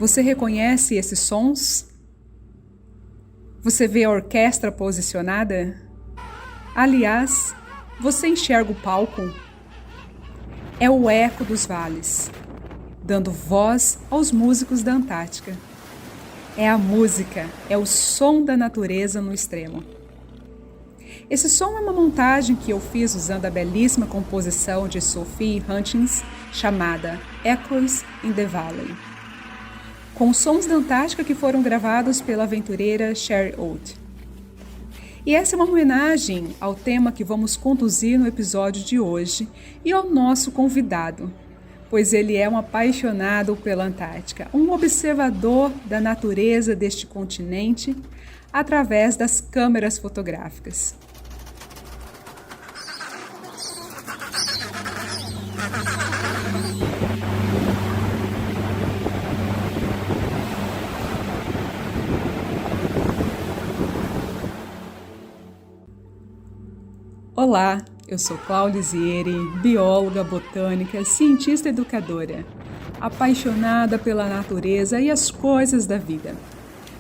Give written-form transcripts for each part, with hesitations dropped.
Você reconhece esses sons? Você vê a orquestra posicionada? Aliás, você enxerga o palco? É o eco dos vales, dando voz aos músicos da Antártica. É a música, é o som da natureza no extremo. Esse som é uma montagem que eu fiz usando a belíssima composição de Sophie Hutchins chamada Echoes in the Valley, com sons da Antártica que foram gravados pela aventureira Sherry Oat. E essa é uma homenagem ao tema que vamos conduzir no episódio de hoje e ao nosso convidado, pois ele é um apaixonado pela Antártica, um observador da natureza deste continente através das câmeras fotográficas. Olá, eu sou Cláudia Lizieri, bióloga botânica, cientista educadora, apaixonada pela natureza e as coisas da vida.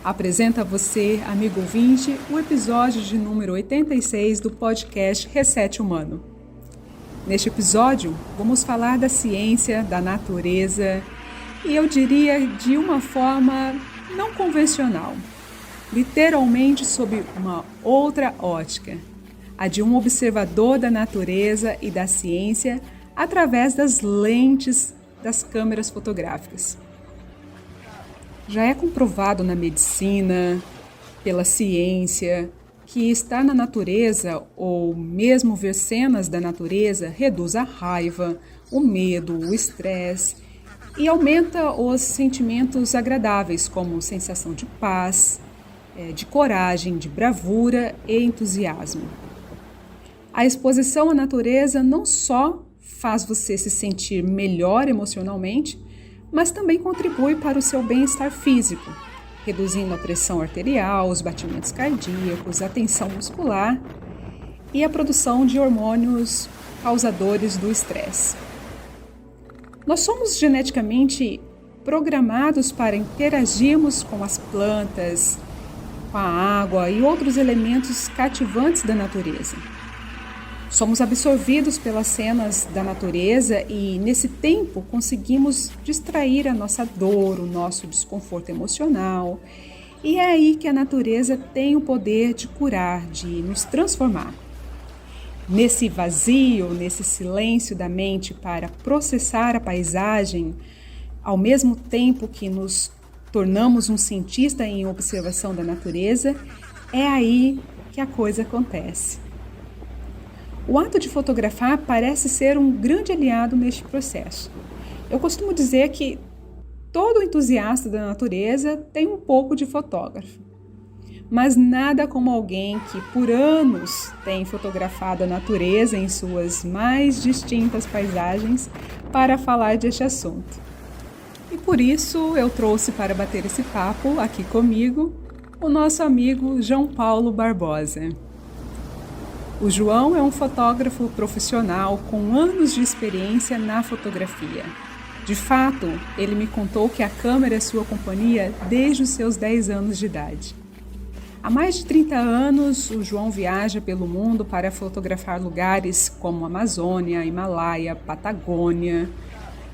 Apresento a você, amigo ouvinte, o episódio de número 86 do podcast Reset Humano. Neste episódio, vamos falar da ciência, da natureza e eu diria de uma forma não convencional, literalmente sob uma outra ótica, a de um observador da natureza e da ciência através das lentes das câmeras fotográficas. Já é comprovado na medicina, pela ciência, que estar na natureza ou mesmo ver cenas da natureza reduz a raiva, o medo, o estresse e aumenta os sentimentos agradáveis como sensação de paz, de coragem, de bravura e entusiasmo. A exposição à natureza não só faz você se sentir melhor emocionalmente, mas também contribui para o seu bem-estar físico, reduzindo a pressão arterial, os batimentos cardíacos, a tensão muscular e a produção de hormônios causadores do estresse. Nós somos geneticamente programados para interagirmos com as plantas, com a água e outros elementos cativantes da natureza. Somos absorvidos pelas cenas da natureza e, nesse tempo, conseguimos distrair a nossa dor, o nosso desconforto emocional. E é aí que a natureza tem o poder de curar, de nos transformar. Nesse vazio, nesse silêncio da mente para processar a paisagem, ao mesmo tempo que nos tornamos um cientista em observação da natureza, é aí que a coisa acontece. O ato de fotografar parece ser um grande aliado neste processo. Eu costumo dizer que todo entusiasta da natureza tem um pouco de fotógrafo, mas nada como alguém que por anos tem fotografado a natureza em suas mais distintas paisagens para falar deste assunto. E por isso eu trouxe para bater esse papo aqui comigo o nosso amigo João Paulo Barbosa. O João é um fotógrafo profissional com anos de experiência na fotografia. De fato, ele me contou que a câmera é sua companhia desde os seus 10 anos de idade. Há mais de 30 anos, o João viaja pelo mundo para fotografar lugares como Amazônia, Himalaia, Patagônia.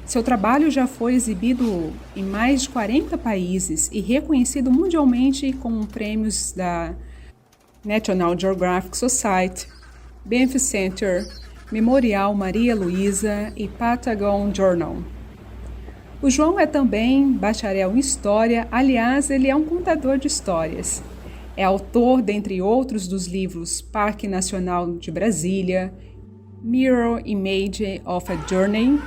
Seu trabalho já foi exibido em mais de 40 países e reconhecido mundialmente com prêmios da National Geographic Society, Banff Center, Memorial Maria Luísa e Patagon Journal. O João é também bacharel em História, aliás, ele é um contador de histórias. É autor, dentre outros, dos livros Parque Nacional de Brasília, Mirror Image of a Journey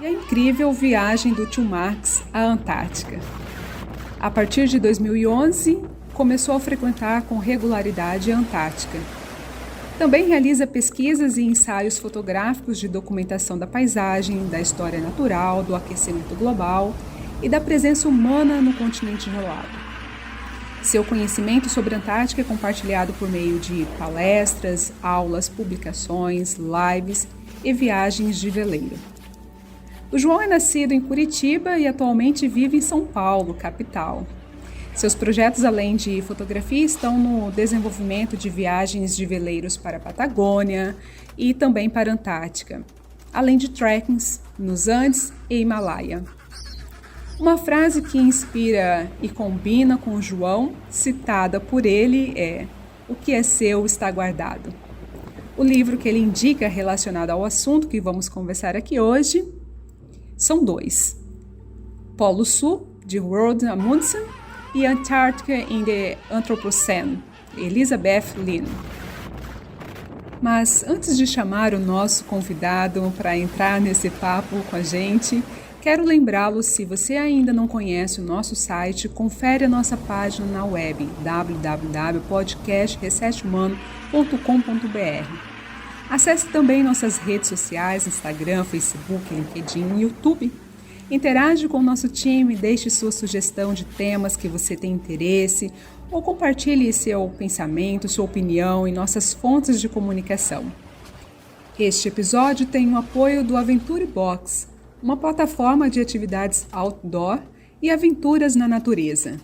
e a incrível viagem do Tio Marx à Antártica. A partir de 2011, começou a frequentar com regularidade a Antártica. Também realiza pesquisas e ensaios fotográficos de documentação da paisagem, da história natural, do aquecimento global e da presença humana no continente gelado. Seu conhecimento sobre a Antártica é compartilhado por meio de palestras, aulas, publicações, lives e viagens de veleiro. O João é nascido em Curitiba e atualmente vive em São Paulo, capital. Seus projetos, além de fotografia, estão no desenvolvimento de viagens de veleiros para a Patagônia e também para a Antártica, além de trekkings nos Andes e Himalaia. Uma frase que inspira e combina com o João, citada por ele, é: "O que é seu está guardado". O livro que ele indica relacionado ao assunto que vamos conversar aqui hoje são dois: Polo Sul, de Roald Amundsen, e Antártica in the Anthropocene, Elizabeth Lynn. Mas antes de chamar o nosso convidado para entrar nesse papo com a gente, quero lembrá-lo, se você ainda não conhece o nosso site, confere a nossa página na web www.podcastresetehumano.com.br. Acesse também nossas redes sociais, Instagram, Facebook, LinkedIn e YouTube. Interage com o nosso time, deixe sua sugestão de temas que você tem interesse ou compartilhe seu pensamento, sua opinião em nossas fontes de comunicação. Este episódio tem o apoio do Aventure Box, uma plataforma de atividades outdoor e aventuras na natureza.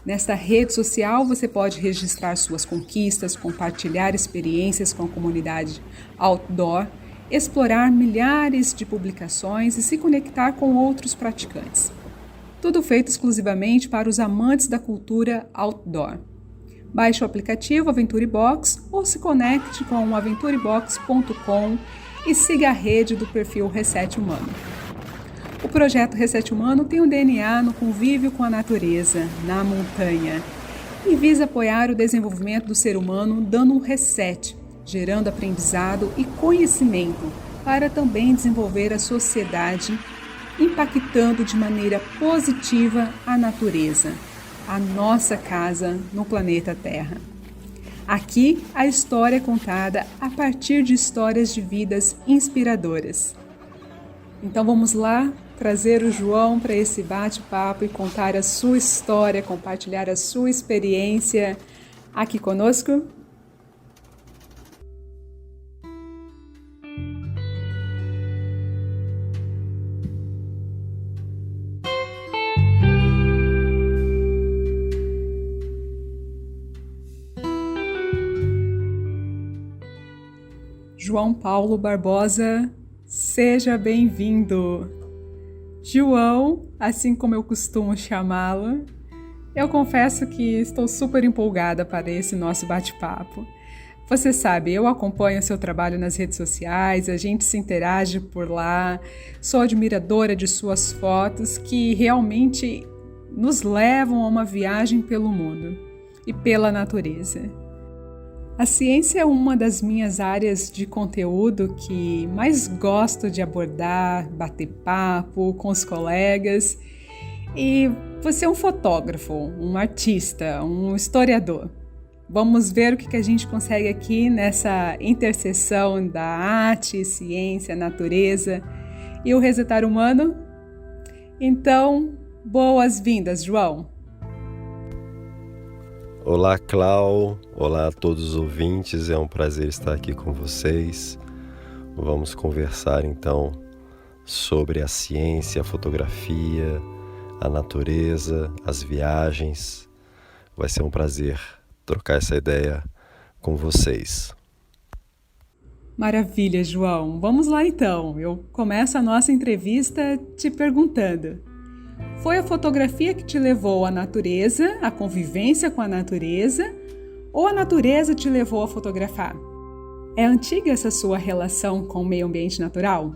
Nesta rede social você pode registrar suas conquistas, compartilhar experiências com a comunidade outdoor, explorar milhares de publicações e se conectar com outros praticantes. Tudo feito exclusivamente para os amantes da cultura outdoor. Baixe o aplicativo Aventure Box ou se conecte com aventurebox.com e siga a rede do perfil Reset Humano. O projeto Reset Humano tem um DNA no convívio com a natureza, na montanha, e visa apoiar o desenvolvimento do ser humano dando um reset, gerando aprendizado e conhecimento para também desenvolver a sociedade, impactando de maneira positiva a natureza, a nossa casa no planeta Terra. Aqui, a história é contada a partir de histórias de vidas inspiradoras. Então vamos lá trazer o João para esse bate-papo e contar a sua história, compartilhar a sua experiência aqui conosco. João Paulo Barbosa, seja bem-vindo. João, assim como eu costumo chamá-lo, eu confesso que estou super empolgada para esse nosso bate-papo. Você sabe, eu acompanho o seu trabalho nas redes sociais, a gente se interage por lá, sou admiradora de suas fotos que realmente nos levam a uma viagem pelo mundo e pela natureza. A ciência é uma das minhas áreas de conteúdo que mais gosto de abordar, bater papo com os colegas. E você é um fotógrafo, um artista, um historiador. Vamos ver o que a gente consegue aqui nessa interseção da arte, ciência, natureza e o Resetar Humano. Então, boas-vindas, João! Olá, Clau. Olá a todos os ouvintes. É um prazer estar aqui com vocês. Vamos conversar então sobre a ciência, a fotografia, a natureza, as viagens. Vai ser um prazer trocar essa ideia com vocês. Maravilha, João. Vamos lá então. Eu começo a nossa entrevista te perguntando: foi a fotografia que te levou à natureza, à convivência com a natureza, ou a natureza te levou a fotografar? É antiga essa sua relação com o meio ambiente natural?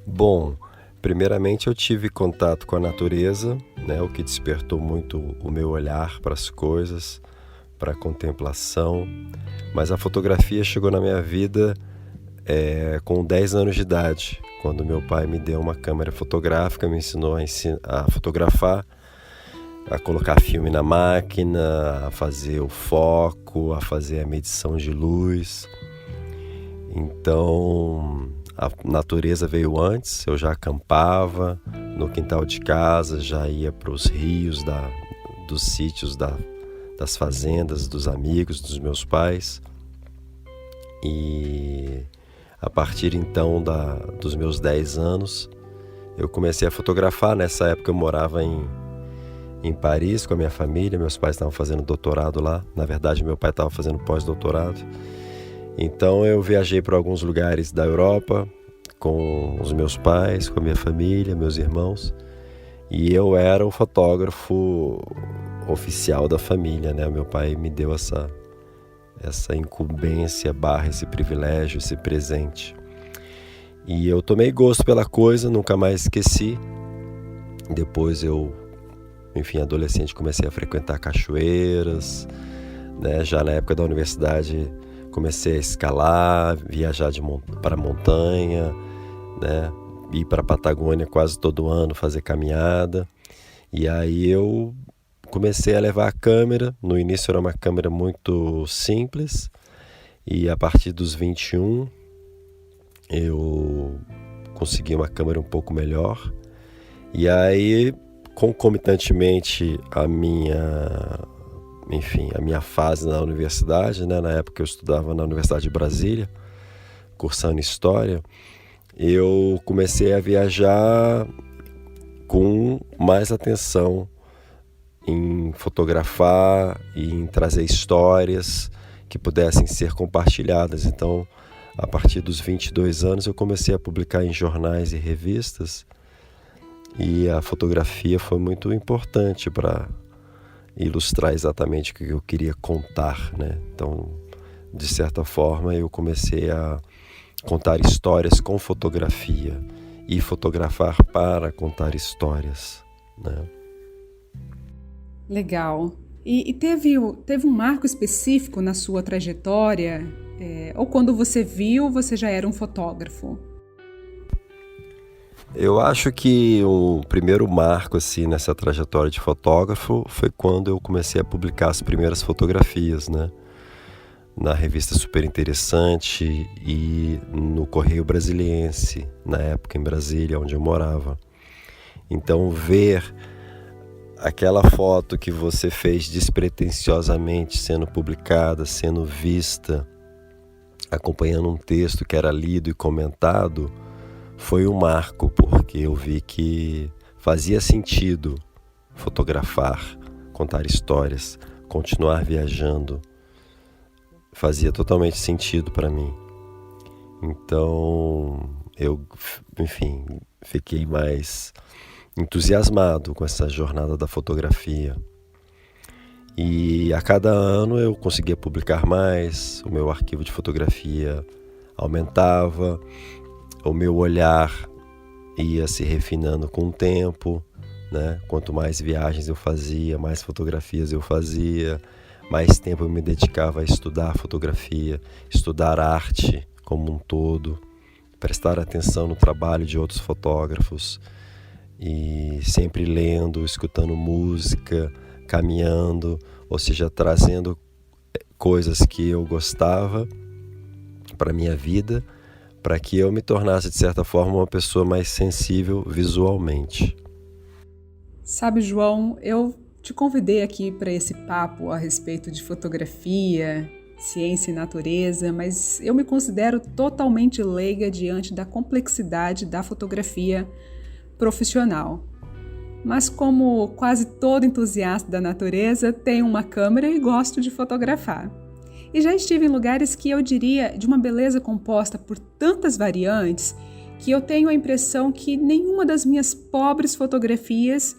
Bom, primeiramente eu tive contato com a natureza, o que despertou muito o meu olhar para as coisas, para a contemplação, mas a fotografia chegou na minha vida com 10 anos de idade, quando meu pai me deu uma câmera fotográfica, me ensinou a fotografar, a colocar filme na máquina, a fazer o foco, a fazer a medição de luz. Então, a natureza veio antes, eu já acampava no quintal de casa, já ia para os rios dos sítios, das fazendas, dos amigos, dos meus pais. E A partir então dos meus 10 anos, eu comecei a fotografar. Nessa época eu morava em Paris com a minha família, meus pais estavam fazendo doutorado lá. Na verdade, meu pai estava fazendo pós-doutorado. Então eu viajei para alguns lugares da Europa com os meus pais, com a minha família, meus irmãos. E eu era o fotógrafo oficial da família, né? Meu pai me deu essa incumbência / esse privilégio, esse presente. E eu tomei gosto pela coisa, nunca mais esqueci. Depois eu, adolescente, comecei a frequentar cachoeiras, né? Já na época da universidade comecei a escalar, viajar para a montanha, né? Ir para a Patagônia quase todo ano, fazer caminhada. E aí eu comecei a levar a câmera. No início era uma câmera muito simples, e a partir dos 21 eu consegui uma câmera um pouco melhor. E aí, concomitantemente a minha fase na universidade, né? Na época eu estudava na Universidade de Brasília, cursando História, eu comecei a viajar com mais atenção em fotografar e em trazer histórias que pudessem ser compartilhadas. Então, a partir dos 22 anos, eu comecei a publicar em jornais e revistas, e a fotografia foi muito importante para ilustrar exatamente o que eu queria contar, né? Então, de certa forma, eu comecei a contar histórias com fotografia e fotografar para contar histórias, né? Legal. E teve um marco específico na sua trajetória? Ou quando você viu, você já era um fotógrafo? Eu acho que o primeiro marco assim, nessa trajetória de fotógrafo foi quando eu comecei a publicar as primeiras fotografias, né? Na revista Super Interessante e no Correio Brasiliense, na época em Brasília, onde eu morava. Então, ver aquela foto que você fez despretensiosamente sendo publicada, sendo vista, acompanhando um texto que era lido e comentado, foi um marco, porque eu vi que fazia sentido fotografar, contar histórias, continuar viajando. Fazia totalmente sentido para mim. Então, eu, fiquei mais entusiasmado com essa jornada da fotografia. E a cada ano eu conseguia publicar mais, o meu arquivo de fotografia aumentava, o meu olhar ia se refinando com o tempo, né? Quanto mais viagens eu fazia, mais fotografias eu fazia, mais tempo eu me dedicava a estudar fotografia, estudar arte como um todo, prestar atenção no trabalho de outros fotógrafos, e sempre lendo, escutando música, caminhando, ou seja, trazendo coisas que eu gostava para a minha vida, para que eu me tornasse, de certa forma, uma pessoa mais sensível visualmente. Sabe, João, eu te convidei aqui para esse papo a respeito de fotografia, ciência e natureza, mas eu me considero totalmente leiga diante da complexidade da fotografia profissional. Mas como quase todo entusiasta da natureza, tenho uma câmera e gosto de fotografar. E já estive em lugares que eu diria de uma beleza composta por tantas variantes que eu tenho a impressão que nenhuma das minhas pobres fotografias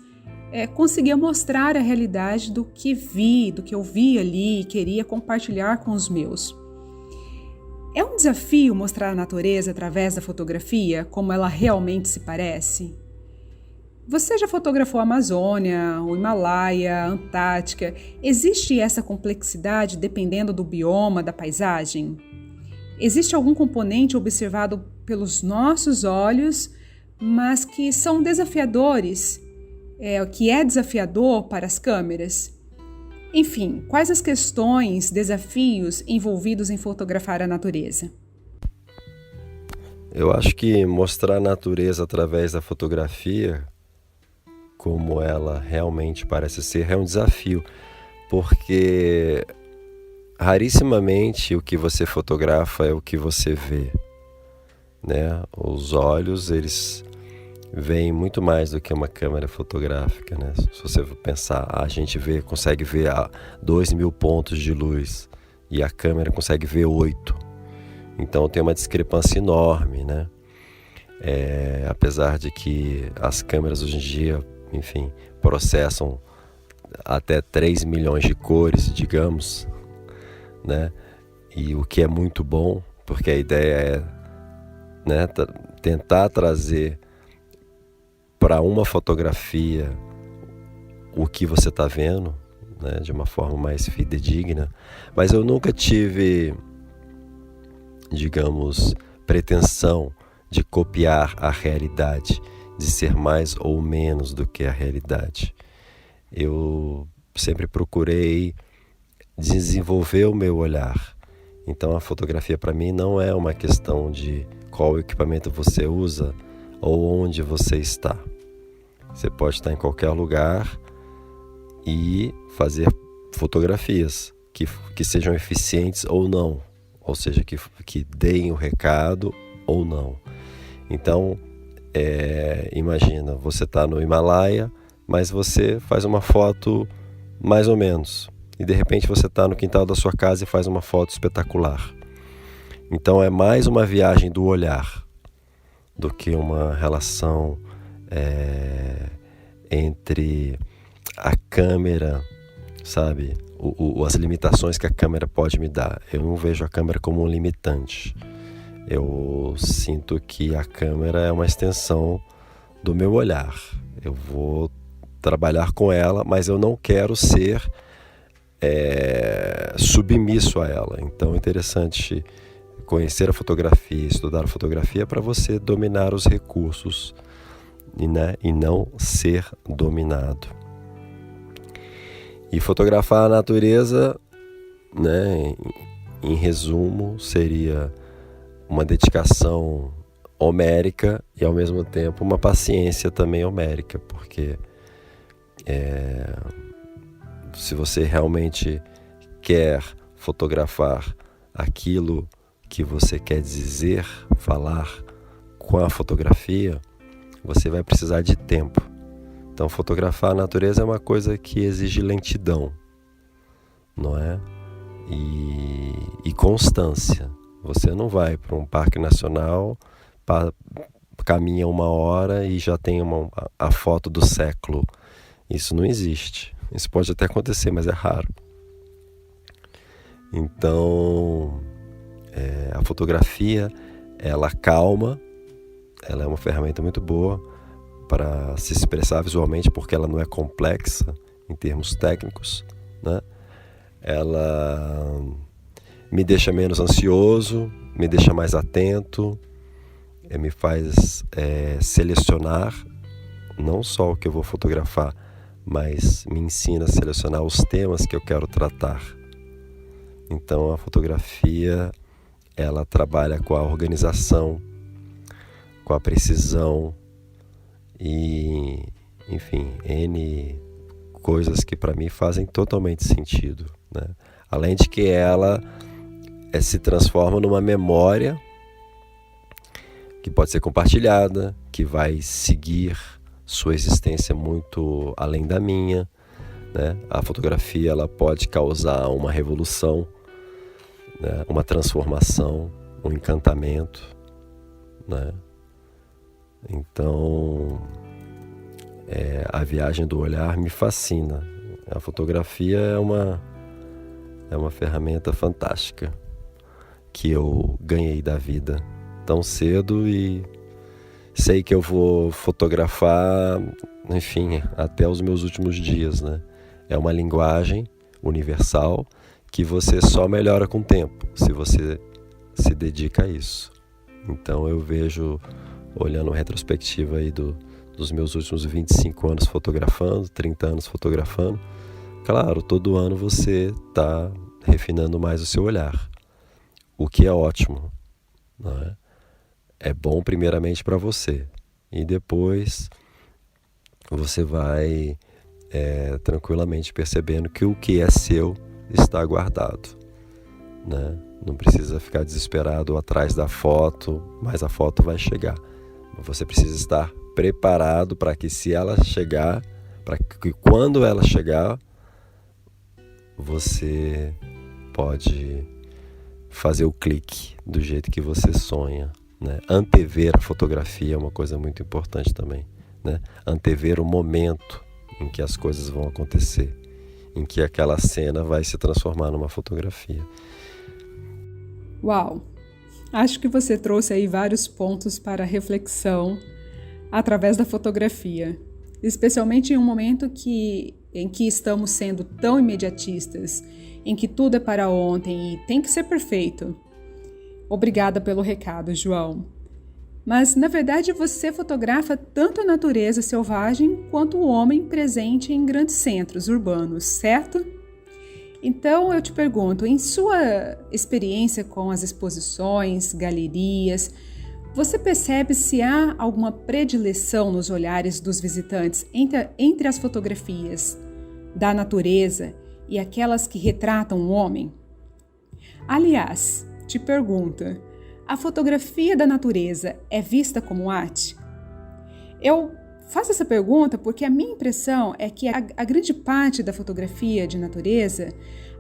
conseguia mostrar a realidade do que vi, do que eu vi ali e queria compartilhar com os meus. É um desafio mostrar a natureza através da fotografia, como ela realmente se parece? Você já fotografou a Amazônia, o Himalaia, a Antártica? Existe essa complexidade dependendo do bioma, da paisagem? Existe algum componente observado pelos nossos olhos, mas que são desafiadores, que é desafiador para as câmeras? Enfim, quais as questões, desafios envolvidos em fotografar a natureza? Eu acho que mostrar a natureza através da fotografia, como ela realmente parece ser, é um desafio, porque rarissimamente o que você fotografa é o que você vê, né? Os olhos, eles veem muito mais do que uma câmera fotográfica, né? Se você pensar, a gente consegue ver 2.000 pontos de luz e a câmera consegue ver 8. Então tem uma discrepância enorme, né? Apesar de que as câmeras hoje em dia, enfim, processam até 3 milhões de cores, digamos, né? E o que é muito bom, porque a ideia é, né, tentar trazer para uma fotografia o que você está vendo, né, de uma forma mais fidedigna. Mas eu nunca tive, digamos, pretensão de copiar a realidade, de ser mais ou menos do que a realidade. Eu sempre procurei desenvolver o meu olhar. Então a fotografia para mim não é uma questão de qual equipamento você usa ou onde você está. Você pode estar em qualquer lugar e fazer fotografias que sejam eficientes ou não, ou seja, que deem o recado ou não. Então, imagina, você está no Himalaia, mas você faz uma foto mais ou menos. E de repente você está no quintal da sua casa e faz uma foto espetacular. Então é mais uma viagem do olhar do que uma relação entre a câmera, sabe? As limitações que a câmera pode me dar. Eu não vejo a câmera como um limitante. Eu sinto que a câmera é uma extensão do meu olhar. Eu vou trabalhar com ela, mas eu não quero ser submisso a ela. Então é interessante conhecer a fotografia, estudar a fotografia para você dominar os recursos, né, e não ser dominado. E fotografar a natureza, né, em resumo, seria uma dedicação homérica e ao mesmo tempo uma paciência também homérica, porque se você realmente quer fotografar aquilo que você quer dizer, falar com a fotografia, você vai precisar de tempo. Então fotografar a natureza é uma coisa que exige lentidão, não é? E constância. Você não vai para um parque nacional, caminha 1 hora e já tem a foto do século. Isso não existe. Isso pode até acontecer, mas é raro. Então, a fotografia, ela calma, ela é uma ferramenta muito boa para se expressar visualmente, porque ela não é complexa em termos técnicos, né? Ela me deixa menos ansioso, me deixa mais atento, me faz selecionar não só o que eu vou fotografar, mas me ensina a selecionar os temas que eu quero tratar. Então a fotografia, ela trabalha com a organização, com a precisão e, enfim, N coisas que para mim fazem totalmente sentido, né? Além de que ela se transforma numa memória que pode ser compartilhada, que vai seguir sua existência muito além da minha, né? A fotografia, ela pode causar uma revolução, né? Uma transformação, um encantamento, né? Então, a viagem do olhar me fascina. A fotografia é uma ferramenta fantástica que eu ganhei da vida tão cedo e sei que eu vou fotografar, enfim, até os meus últimos dias, né? É uma linguagem universal que você só melhora com o tempo, se você se dedica a isso. Então eu vejo, olhando a retrospectiva aí dos meus últimos 25 anos fotografando, 30 anos fotografando, claro, todo ano você está refinando mais o seu olhar, o que é ótimo, não é? É bom primeiramente para você e depois você vai tranquilamente percebendo que o que é seu está guardado, né? Não precisa ficar desesperado atrás da foto, mas a foto vai chegar. Você precisa estar preparado para que se ela chegar, para que quando ela chegar, você pode fazer o clique do jeito que você sonha, né? Antever a fotografia é uma coisa muito importante também, né? Antever o momento em que as coisas vão acontecer, em que aquela cena vai se transformar numa fotografia. Uau! Acho que você trouxe aí vários pontos para reflexão através da fotografia, especialmente em um momento em que estamos sendo tão imediatistas, em que tudo é para ontem e tem que ser perfeito. Obrigada pelo recado, João. Mas, na verdade, você fotografa tanto a natureza selvagem quanto o homem presente em grandes centros urbanos, certo? Então, eu te pergunto, em sua experiência com as exposições, galerias, você percebe se há alguma predileção nos olhares dos visitantes entre as fotografias da natureza e aquelas que retratam o homem? Aliás, te pergunto, a fotografia da natureza é vista como arte? Eu faço essa pergunta porque a minha impressão é que a grande parte da fotografia de natureza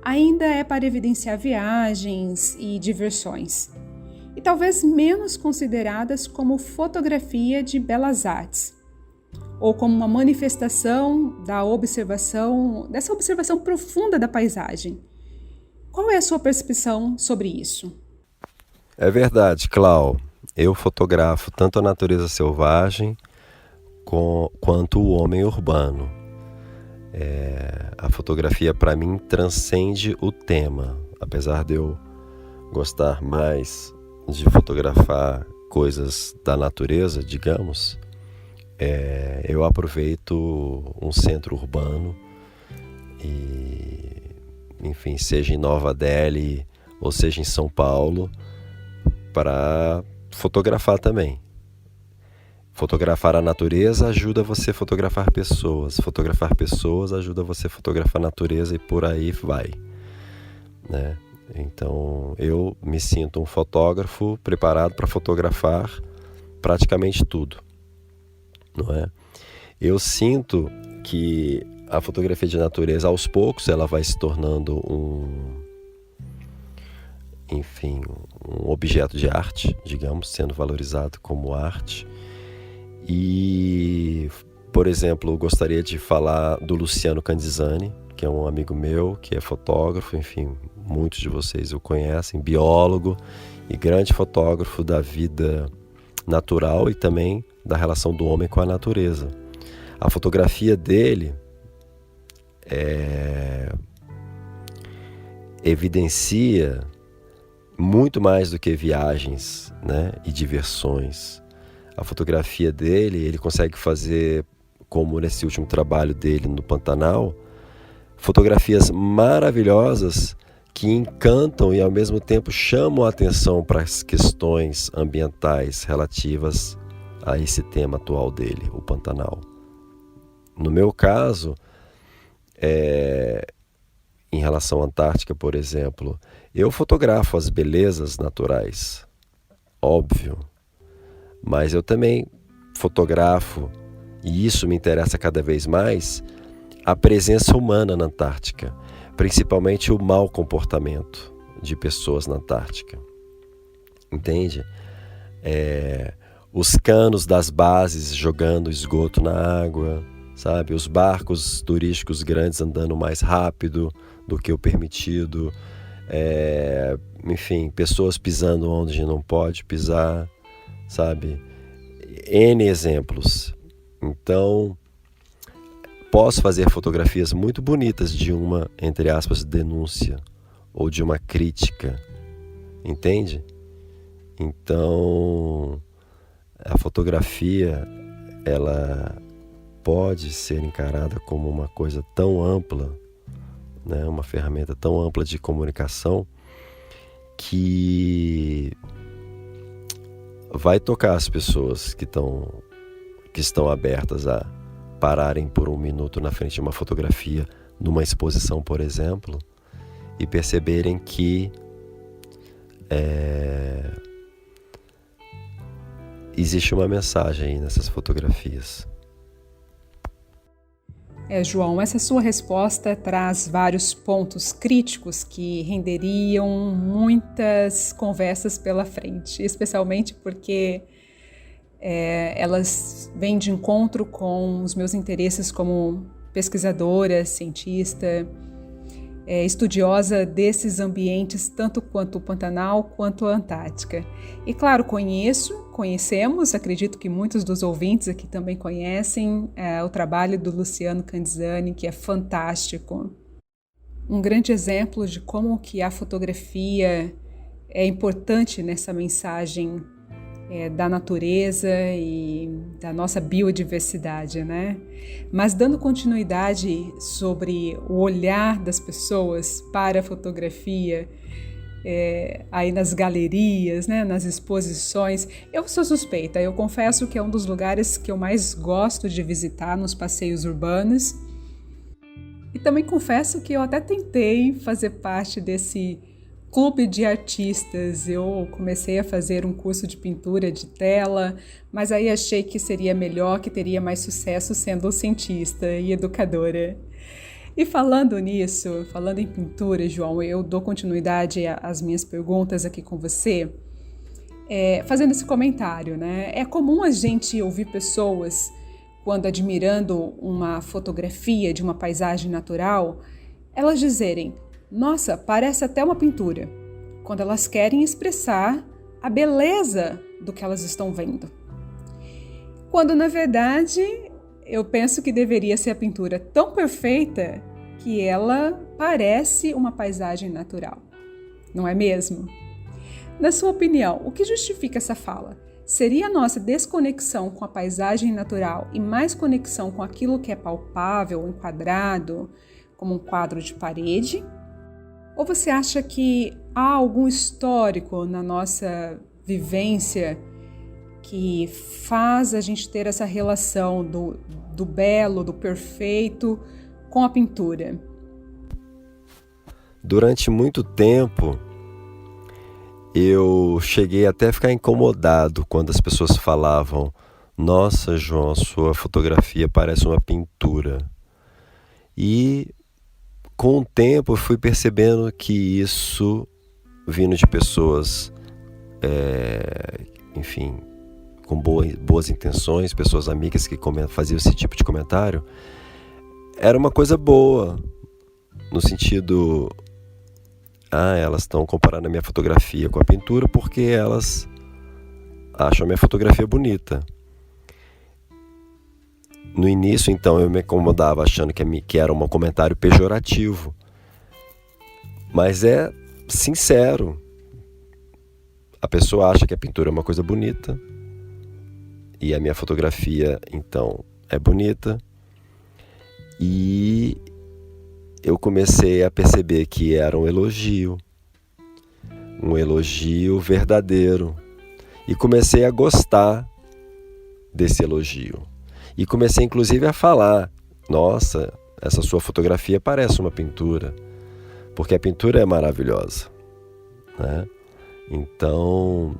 ainda é para evidenciar viagens e diversões, e talvez menos consideradas como fotografia de belas artes, ou como uma manifestação dessa observação profunda da paisagem. Qual é a sua percepção sobre isso? É verdade, Clau. Eu fotografo tanto a natureza selvagem quanto o homem urbano. A fotografia, para mim, transcende o tema. Apesar de eu gostar mais de fotografar coisas da natureza, digamos, eu aproveito um centro urbano e, enfim, seja em Nova Delhi ou seja em São Paulo, para fotografar também. Fotografar a natureza ajuda você a fotografar pessoas. Fotografar pessoas ajuda você a fotografar a natureza e por aí vai, né? Então, eu me sinto um fotógrafo preparado para fotografar praticamente tudo, não é? Eu sinto que a fotografia de natureza, aos poucos, ela vai se tornando um objeto de arte, digamos, sendo valorizado como arte. E, por exemplo, eu gostaria de falar do Luciano Candizani, que é um amigo meu, que é fotógrafo, enfim, muitos de vocês o conhecem, biólogo e grande fotógrafo da vida natural e também da relação do homem com a natureza. A fotografia dele evidencia muito mais do que viagens, né, e diversões. A fotografia dele, ele consegue fazer, como nesse último trabalho dele no Pantanal, fotografias maravilhosas que encantam e ao mesmo tempo chamam a atenção para as questões ambientais relativas a esse tema atual dele, o Pantanal. No meu caso, em relação à Antártica, por exemplo, eu fotografo as belezas naturais, óbvio, mas eu também fotografo, e isso me interessa cada vez mais, a presença humana na Antártica, principalmente o mau comportamento de pessoas na Antártica. Entende? Os canos das bases jogando esgoto na água, sabe? Os barcos turísticos grandes andando mais rápido do que o permitido, enfim, pessoas pisando onde não pode pisar, sabe? N exemplos. Então, posso fazer fotografias muito bonitas de uma, entre aspas, denúncia ou de uma crítica, entende? Então, a fotografia, ela pode ser encarada como uma coisa tão ampla, né? Uma ferramenta tão ampla de comunicação que vai tocar as pessoas que estão abertas a pararem por um minuto na frente de uma fotografia numa exposição, por exemplo, e perceberem que existe uma mensagem aí nessas fotografias. João, essa sua resposta traz vários pontos críticos que renderiam muitas conversas pela frente, especialmente porque elas vêm de encontro com os meus interesses como pesquisadora, cientista, estudiosa desses ambientes, tanto quanto o Pantanal quanto a Antártica. E claro, conhecemos, acredito que muitos dos ouvintes aqui também conhecem o trabalho do Luciano Candizzani, que é fantástico. Um grande exemplo de como que a fotografia é importante nessa mensagem da natureza e da nossa biodiversidade, né? Mas dando continuidade sobre o olhar das pessoas para a fotografia, aí nas galerias, né, nas exposições, eu sou suspeita, eu confesso que é um dos lugares que eu mais gosto de visitar nos passeios urbanos, e também confesso que eu até tentei fazer parte desse clube de artistas. Eu comecei a fazer um curso de pintura de tela, mas aí achei que seria melhor, que teria mais sucesso sendo cientista e educadora. E falando nisso, falando em pintura, João, eu dou continuidade às minhas perguntas aqui com você, fazendo esse comentário, né? É comum a gente ouvir pessoas, quando admirando uma fotografia de uma paisagem natural, elas dizerem: nossa, parece até uma pintura, quando elas querem expressar a beleza do que elas estão vendo. Quando, na verdade, eu penso que deveria ser a pintura tão perfeita que ela parece uma paisagem natural. Não é mesmo? Na sua opinião, o que justifica essa fala? Seria a nossa desconexão com a paisagem natural e mais conexão com aquilo que é palpável, enquadrado, como um quadro de parede? Ou você acha que há algum histórico na nossa vivência que faz a gente ter essa relação do belo, do perfeito com a pintura? Durante muito tempo, eu cheguei até a ficar incomodado quando as pessoas falavam: nossa, João, sua fotografia parece uma pintura. E com o tempo eu fui percebendo que isso, vindo de pessoas, enfim, com boas intenções, pessoas amigas que faziam esse tipo de comentário, era uma coisa boa, no sentido, elas estão comparando a minha fotografia com a pintura porque elas acham a minha fotografia bonita. No início, então, eu me incomodava achando que era um comentário pejorativo. Mas é sincero. A pessoa acha que a pintura é uma coisa bonita. E a minha fotografia, então, é bonita. E eu comecei a perceber que era um elogio verdadeiro. E comecei a gostar desse elogio. E comecei, inclusive, a falar: nossa, essa sua fotografia parece uma pintura, porque a pintura é maravilhosa, né? Então,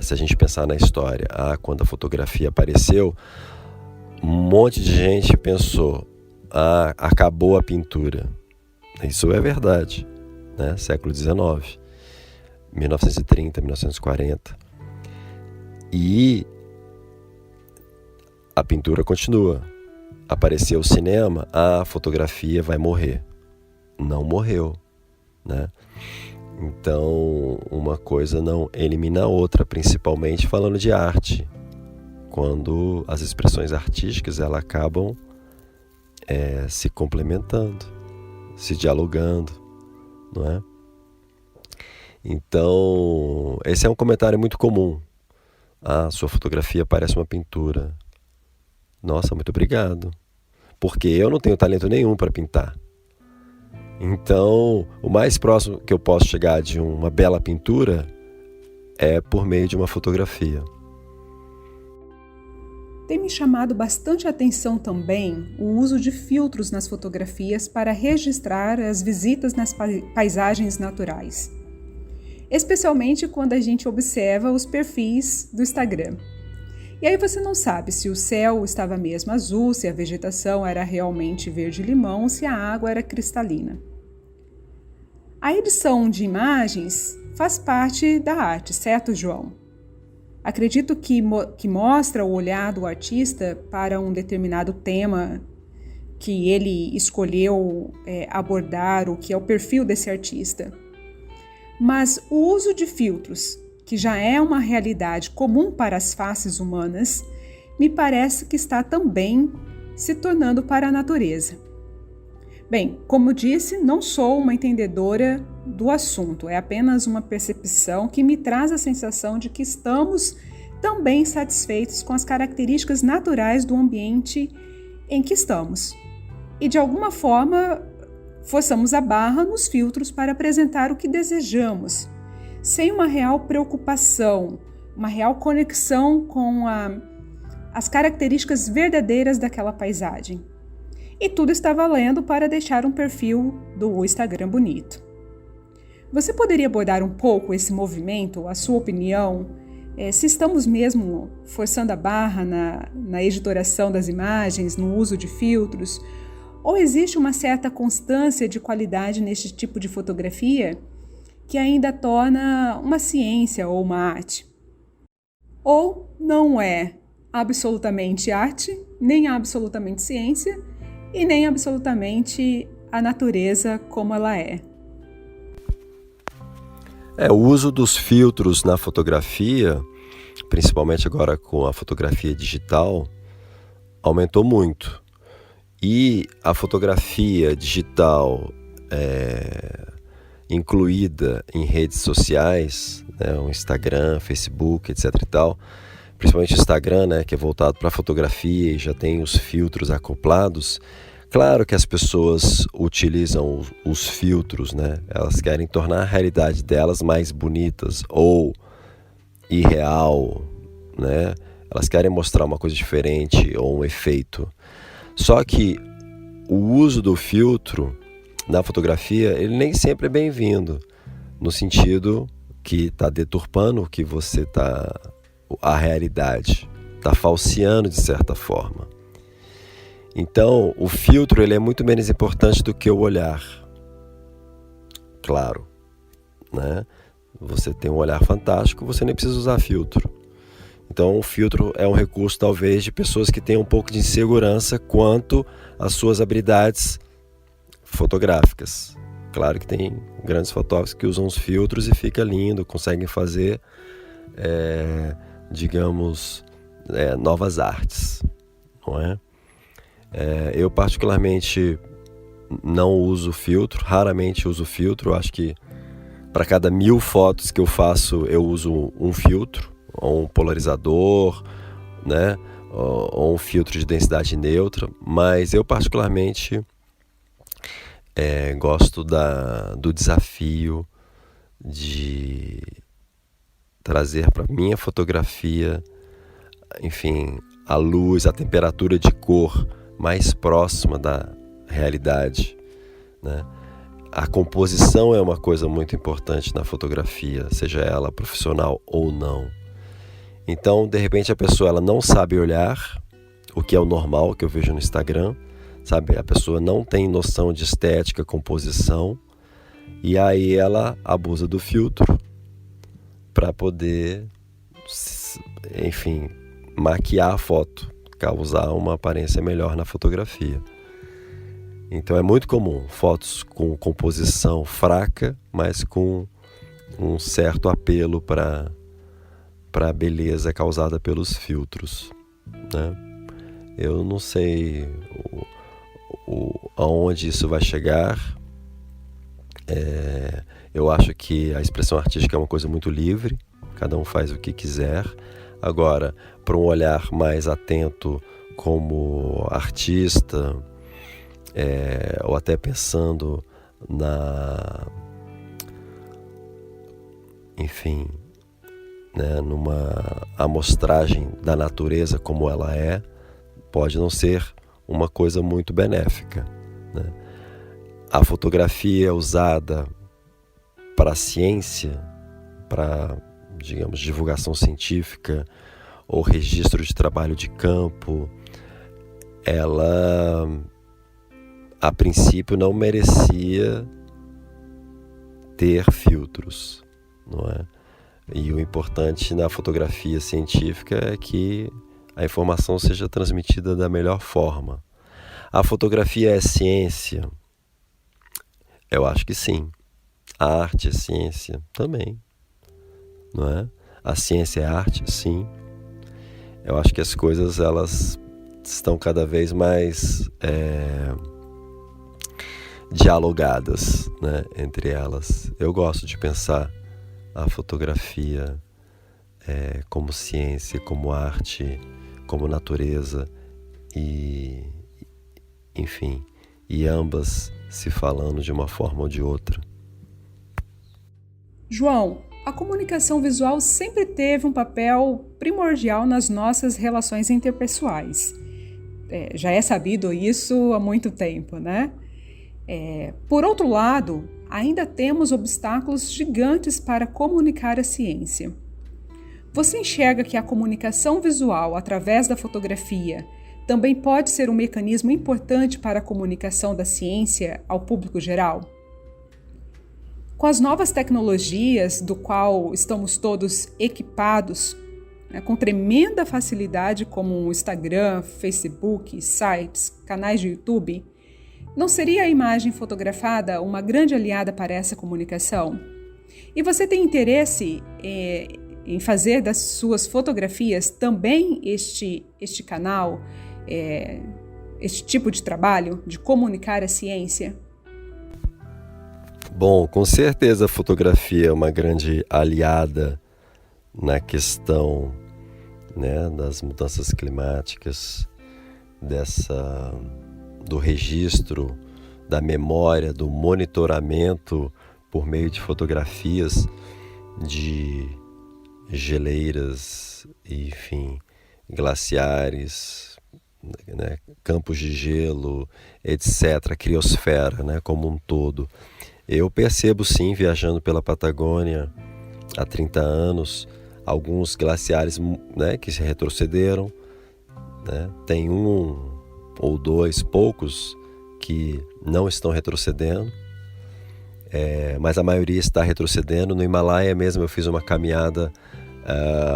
se a gente pensar na história, quando a fotografia apareceu, um monte de gente pensou: acabou a pintura. Isso é verdade, né? Século XIX, 1930, 1940. E a pintura continua. Apareceu o cinema, a fotografia vai morrer. Não morreu, né? Então, uma coisa não elimina a outra, principalmente falando de arte. Quando as expressões artísticas elas acabam se complementando, se dialogando, não é? Então, esse é um comentário muito comum. Sua fotografia parece uma pintura. Nossa, muito obrigado. Porque eu não tenho talento nenhum para pintar. Então, o mais próximo que eu posso chegar de uma bela pintura é por meio de uma fotografia. Tem me chamado bastante atenção também o uso de filtros nas fotografias para registrar as visitas nas paisagens naturais. especialmente quando a gente observa os perfis do Instagram. E aí você não sabe se o céu estava mesmo azul, se a vegetação era realmente verde-limão, se a água era cristalina. A edição de imagens faz parte da arte, certo, João? Acredito que mostra o olhar do artista para um determinado tema que ele escolheu abordar, o que é o perfil desse artista. Mas o uso de filtros, que já é uma realidade comum para as faces humanas, me parece que está também se tornando para a natureza. Bem, como disse, não sou uma entendedora do assunto, é apenas uma percepção que me traz a sensação de que estamos também satisfeitos com as características naturais do ambiente em que estamos. E de alguma forma, forçamos a barra nos filtros para apresentar o que desejamos, sem uma real preocupação, uma real conexão com as características verdadeiras daquela paisagem. E tudo está valendo para deixar um perfil do Instagram bonito. Você poderia abordar um pouco esse movimento, a sua opinião, se estamos mesmo forçando a barra na editoração das imagens, no uso de filtros, ou existe uma certa constância de qualidade neste tipo de fotografia que ainda torna uma ciência ou uma arte? Ou não é absolutamente arte, nem absolutamente ciência, e nem absolutamente a natureza como ela é? O uso dos filtros na fotografia, principalmente agora com a fotografia digital, aumentou muito. E a fotografia digital incluída em redes sociais, o Instagram, Facebook, etc. e tal, principalmente o Instagram, que é voltado para a fotografia e já tem os filtros acoplados. Claro que as pessoas utilizam os filtros, elas querem tornar a realidade delas mais bonitas ou irreal, elas querem mostrar uma coisa diferente ou um efeito. Só que o uso do filtro na fotografia, ele nem sempre é bem-vindo, no sentido que está deturpando o que a realidade, está falseando de certa forma. Então, o filtro ele é muito menos importante do que o olhar. Claro, Você tem um olhar fantástico, você nem precisa usar filtro. Então, o filtro é um recurso, talvez, de pessoas que têm um pouco de insegurança quanto às suas habilidades fotográficas. Claro que tem grandes fotógrafos que usam os filtros e fica lindo, conseguem fazer, novas artes, não é? Eu particularmente não uso filtro, raramente uso filtro. Eu acho que para cada 1000 fotos que eu faço, eu uso um filtro, ou um polarizador, ou um filtro de densidade neutra. Mas eu particularmente gosto do desafio de trazer para minha fotografia, enfim, a luz, a temperatura de cor mais próxima da realidade, A composição é uma coisa muito importante na fotografia, seja ela profissional ou não. Então, de repente, a pessoa ela não sabe olhar, o que é o normal que eu vejo no Instagram, sabe? A pessoa não tem noção de estética, composição, e aí ela abusa do filtro para poder, enfim, maquiar a foto, causar uma aparência melhor na fotografia. Então é muito comum fotos com composição fraca, mas com um certo apelo para a beleza causada pelos filtros, Eu não sei aonde isso vai chegar. Eu acho que a expressão artística é uma coisa muito livre, cada um faz o que quiser. Agora, para um olhar mais atento como artista, ou até pensando numa amostragem da natureza como ela é, pode não ser uma coisa muito benéfica, A fotografia usada para a ciência, para, digamos, divulgação científica ou registro de trabalho de campo, ela, a princípio, não merecia ter filtros, não é? E o importante na fotografia científica é que a informação seja transmitida da melhor forma. A fotografia é ciência? Eu acho que sim. A arte é ciência? Também. Não é? A ciência é arte? Sim. Eu acho que as coisas, elas estão cada vez mais dialogadas, né, entre elas. Eu gosto de pensar a fotografia como ciência, como arte, como natureza e, enfim, e ambas se falando de uma forma ou de outra. João, a comunicação visual sempre teve um papel primordial nas nossas relações interpessoais. Já é sabido isso há muito tempo, né? Por outro lado, ainda temos obstáculos gigantes para comunicar a ciência. Você enxerga que a comunicação visual através da fotografia também pode ser um mecanismo importante para a comunicação da ciência ao público geral? Com as novas tecnologias, do qual estamos todos equipados, com tremenda facilidade, como o Instagram, Facebook, sites, canais de YouTube, não seria a imagem fotografada uma grande aliada para essa comunicação? E você tem interesse em fazer das suas fotografias também este canal, este tipo de trabalho de comunicar a ciência? Bom, com certeza a fotografia é uma grande aliada na questão, né, das mudanças climáticas, do registro, da memória, do monitoramento por meio de fotografias de geleiras, enfim, glaciares, né, campos de gelo, etc., a criosfera, né, como um todo. Eu percebo sim, viajando pela Patagônia há 30 anos, alguns glaciares, né, que se retrocederam, né? Tem um ou dois, poucos, que não estão retrocedendo, mas a maioria está retrocedendo. No Himalaia mesmo eu fiz uma caminhada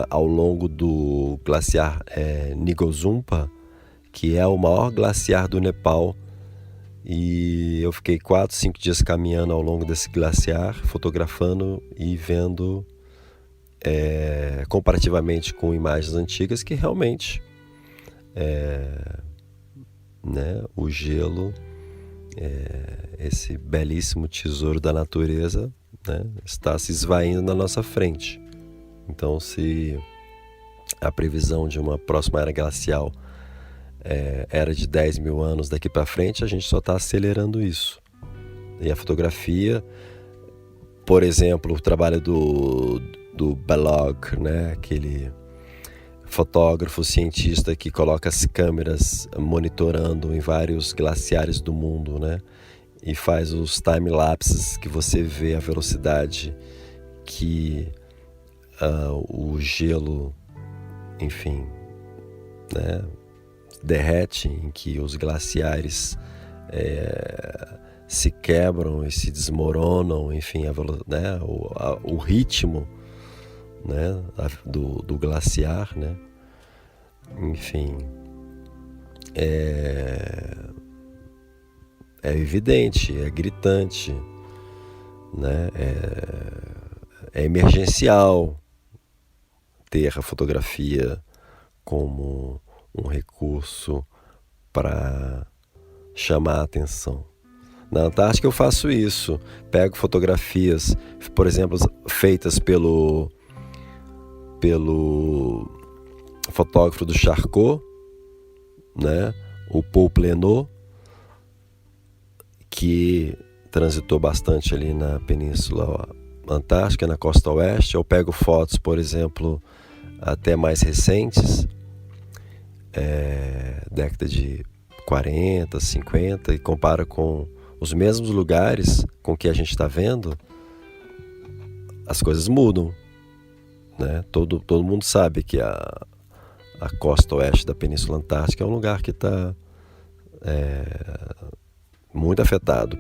ao longo do glaciar Nigozumpa, que é o maior glaciar do Nepal, e eu fiquei 4, 5 dias caminhando ao longo desse glaciar, fotografando e vendo comparativamente com imagens antigas que realmente né, o gelo, esse belíssimo tesouro da natureza, né, está se esvaindo na nossa frente. Então, se a previsão de uma próxima era glacial era de 10 mil anos daqui para frente, a gente só está acelerando isso. E a fotografia, por exemplo, o trabalho do Balog, né, aquele fotógrafo, cientista que coloca as câmeras monitorando em vários glaciares do mundo, né, e faz os time-lapses que você vê a velocidade que o gelo, enfim, né, derrete, em que os glaciares se quebram e se desmoronam, enfim, né, o ritmo, né, do glaciar, né, enfim, é evidente, é gritante, né, é emergencial ter a fotografia como um recurso para chamar a atenção. Na Antártica eu faço isso, pego fotografias, por exemplo, feitas pelo fotógrafo do Charcot, né, o Paul Plenot, que transitou bastante ali na Península Antártica, na costa oeste. Eu pego fotos, por exemplo, até mais recentes, década de 40, 50, e comparo com os mesmos lugares com que a gente está vendo as coisas mudam, né? Todo mundo sabe que a costa oeste da Península Antártica é um lugar que está muito afetado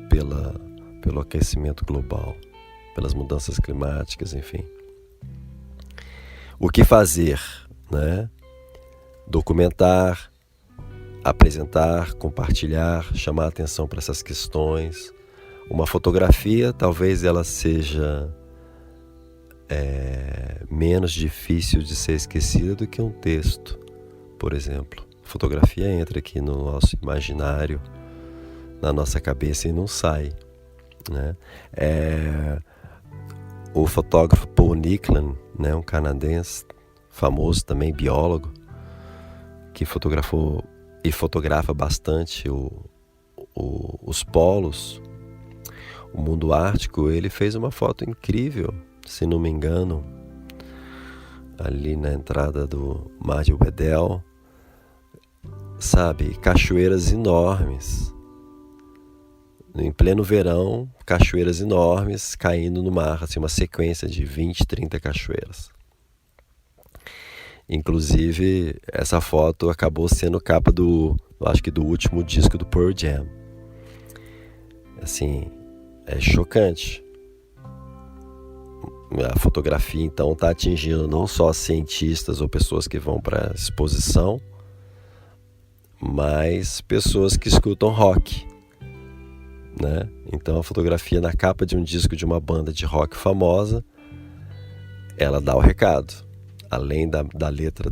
pelo aquecimento global, pelas mudanças climáticas, enfim. O que fazer, né? Documentar, apresentar, compartilhar, chamar a atenção para essas questões. Uma fotografia, talvez ela seja menos difícil de ser esquecida do que um texto, por exemplo. A fotografia entra aqui no nosso imaginário, na nossa cabeça e não sai, né? O fotógrafo Paul Nicklin, né, um canadense famoso também, biólogo, que fotografou e fotografa bastante os polos, o mundo ártico. Ele fez uma foto incrível, se não me engano, ali na entrada do Mar de Weddell, sabe, cachoeiras enormes, em pleno verão, cachoeiras enormes caindo no mar, assim, uma sequência de 20, 30 cachoeiras. Inclusive, essa foto acabou sendo capa acho que do último disco do Pearl Jam. Assim, é chocante. A fotografia, então, está atingindo não só cientistas ou pessoas que vão para a exposição, mas pessoas que escutam rock, né? Então, a fotografia na capa de um disco de uma banda de rock famosa, ela dá o recado. Além da letra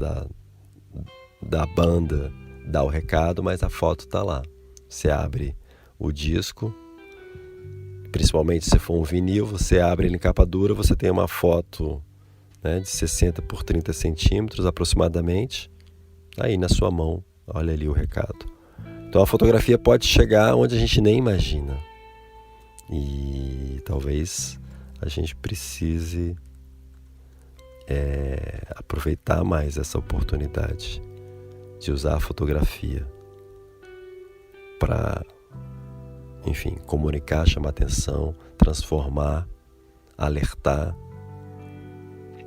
da banda, dá o recado, mas a foto está lá. Você abre o disco, principalmente se for um vinil, você abre ele em capa dura, você tem uma foto, né, de 60 por 30 centímetros aproximadamente, aí na sua mão, olha ali o recado. Então a fotografia pode chegar onde a gente nem imagina. E talvez a gente precise aproveitar mais essa oportunidade de usar a fotografia para, enfim, comunicar, chamar atenção, transformar, alertar,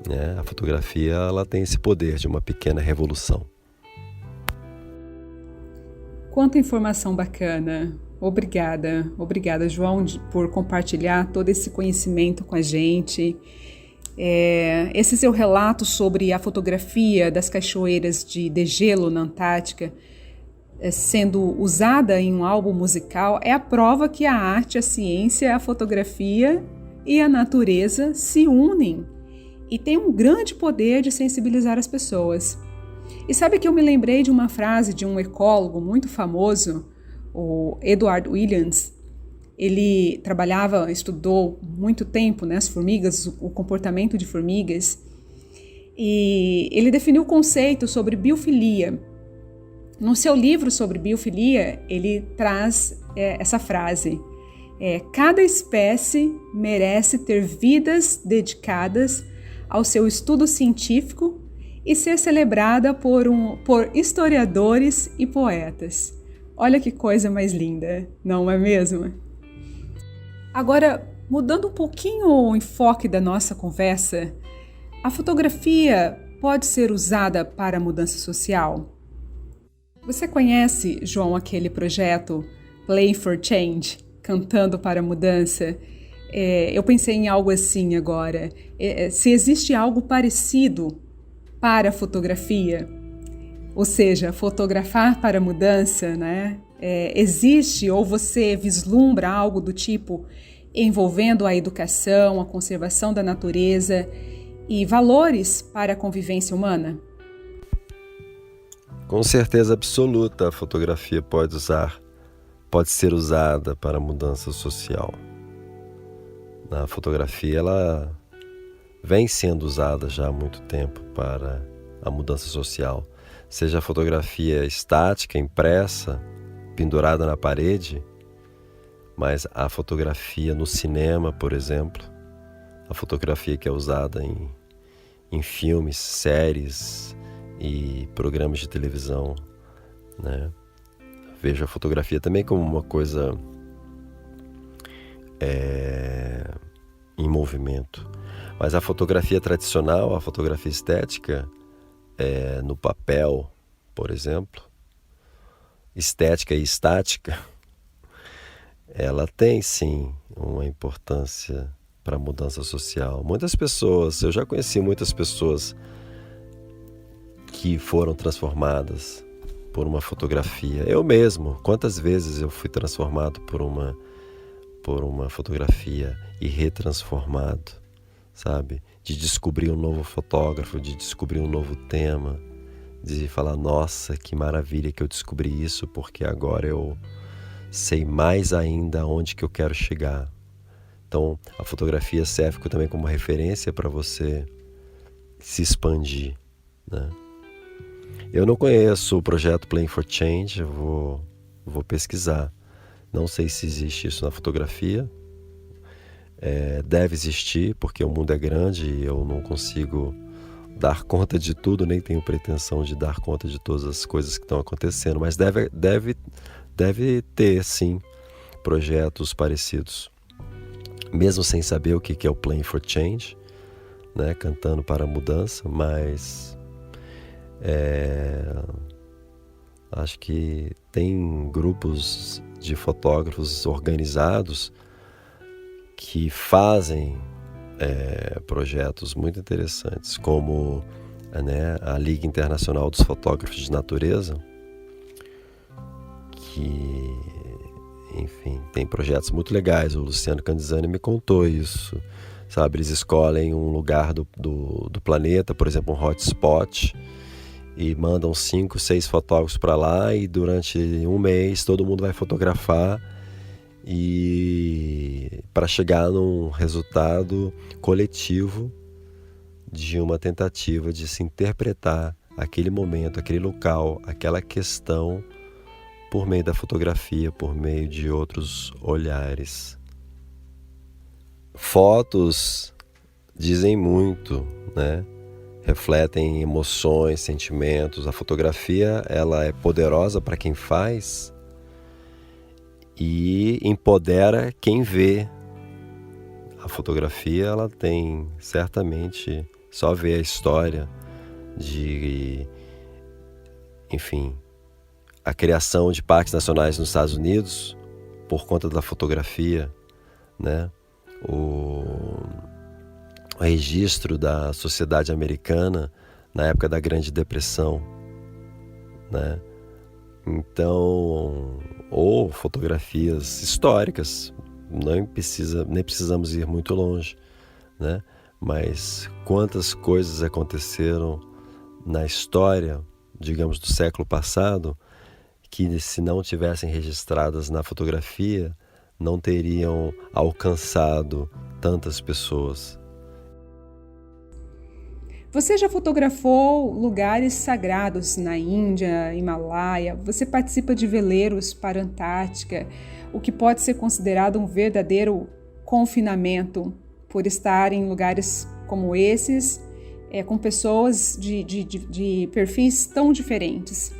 né? A fotografia, ela tem esse poder de uma pequena revolução. Quanta informação bacana! Obrigada, João, por compartilhar todo esse conhecimento com a gente. Esse seu relato sobre a fotografia das cachoeiras de degelo na Antártica sendo usada em um álbum musical é a prova que a arte, a ciência, a fotografia e a natureza se unem e têm um grande poder de sensibilizar as pessoas. E sabe que eu me lembrei de uma frase de um ecólogo muito famoso, o Edward Williams. Ele estudou muito tempo, né, as formigas, o comportamento de formigas, e ele definiu o conceito sobre biofilia. No seu livro sobre biofilia, ele traz essa frase: cada espécie merece ter vidas dedicadas ao seu estudo científico e ser celebrada por historiadores e poetas. Olha que coisa mais linda, não é mesmo? Agora, mudando um pouquinho o enfoque da nossa conversa, a fotografia pode ser usada para a mudança social? Você conhece, João, aquele projeto Play for Change, Cantando para a Mudança? Eu pensei em algo assim agora. Se existe algo parecido para a fotografia, ou seja, fotografar para a mudança, né? Existe, ou você vislumbra algo do tipo envolvendo a educação, a conservação da natureza e valores para a convivência humana? Com certeza absoluta, a fotografia pode ser usada para a mudança social. A fotografia, ela vem sendo usada já há muito tempo para a mudança social. Seja a fotografia estática, impressa, pendurada na parede, mas a fotografia no cinema, por exemplo, a fotografia que é usada em filmes, séries e programas de televisão, né? Vejo a fotografia também como uma coisa em movimento. Mas a fotografia tradicional, a fotografia estética, no papel, por exemplo, estética e estática, ela tem sim uma importância para a mudança social. Muitas pessoas, eu já conheci muitas pessoas que foram transformadas por uma fotografia. Eu mesmo, quantas vezes eu fui transformado por uma fotografia e retransformado, sabe? De descobrir um novo fotógrafo, de descobrir um novo tema, de falar, nossa, que maravilha que eu descobri isso, porque agora eu sei mais ainda aonde que eu quero chegar. Então, a fotografia serve também como referência para você se expandir, né? Eu não conheço o projeto Playing for Change, eu vou pesquisar. Não sei se existe isso na fotografia. Deve existir, porque o mundo é grande e eu não consigo dar conta de tudo, nem tenho pretensão de dar conta de todas as coisas que estão acontecendo, mas deve ter, sim, projetos parecidos. Mesmo sem saber o que é o Playing for Change, né, cantando para a mudança, mas acho que tem grupos de fotógrafos organizados que fazem projetos muito interessantes, como, né, a Liga Internacional dos Fotógrafos de Natureza, que, enfim, tem projetos muito legais. O Luciano Candizani me contou isso, sabe? Eles escolhem um lugar do planeta, por exemplo, um hotspot, e mandam 5, 6 fotógrafos para lá, e durante um mês todo mundo vai fotografar, e para chegar num resultado coletivo de uma tentativa de se interpretar aquele momento, aquele local, aquela questão por meio da fotografia, por meio de outros olhares. Fotos dizem muito, né? Refletem emoções, sentimentos. A fotografia, ela é poderosa para quem faz e empodera quem vê. A fotografia, ela tem certamente, só ver a história de, enfim, a criação de parques nacionais nos Estados Unidos por conta da fotografia, né? O registro da sociedade americana na época da Grande Depressão, né? Então, ou fotografias históricas, nem precisamos ir muito longe, né? Mas quantas coisas aconteceram na história, digamos, do século passado, que se não tivessem registradas na fotografia, não teriam alcançado tantas pessoas. Você já fotografou lugares sagrados na Índia, Himalaia? Você participa de veleiros para a Antártica, o que pode ser considerado um verdadeiro confinamento por estar em lugares como esses, com pessoas de perfis tão diferentes.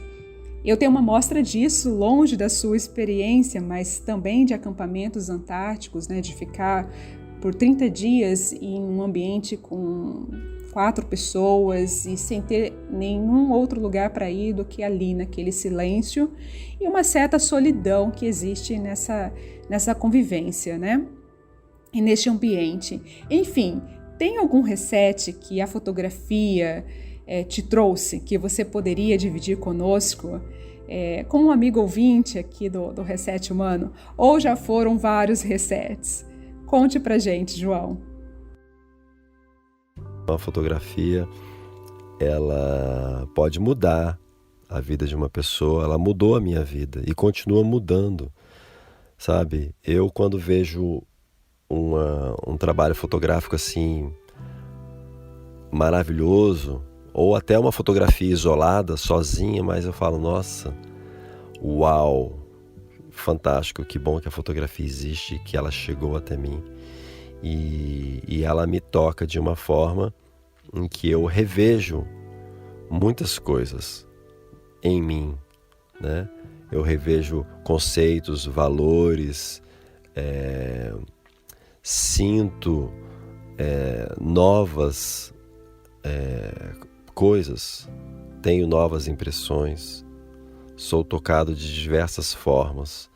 Eu tenho uma amostra disso, longe da sua experiência, mas também de acampamentos antárticos, né, de ficar por 30 dias em um ambiente com 4 pessoas e sem ter nenhum outro lugar para ir do que ali, naquele silêncio e uma certa solidão que existe nessa convivência, né? E neste ambiente. Enfim, tem algum reset que a fotografia te trouxe, que você poderia dividir conosco, como um amigo ouvinte aqui do Reset Humano, ou já foram vários resets? Conte pra gente, João. A fotografia, ela pode mudar a vida de uma pessoa. Ela mudou a minha vida e continua mudando, sabe? Eu, quando vejo um trabalho fotográfico assim maravilhoso, ou até uma fotografia isolada, sozinha, mas eu falo, nossa, uau, fantástico, que bom que a fotografia existe, que ela chegou até mim. E ela me toca de uma forma em que eu revejo muitas coisas em mim, né? Eu revejo conceitos, valores, sinto novas coisas, tenho novas impressões, sou tocado de diversas formas,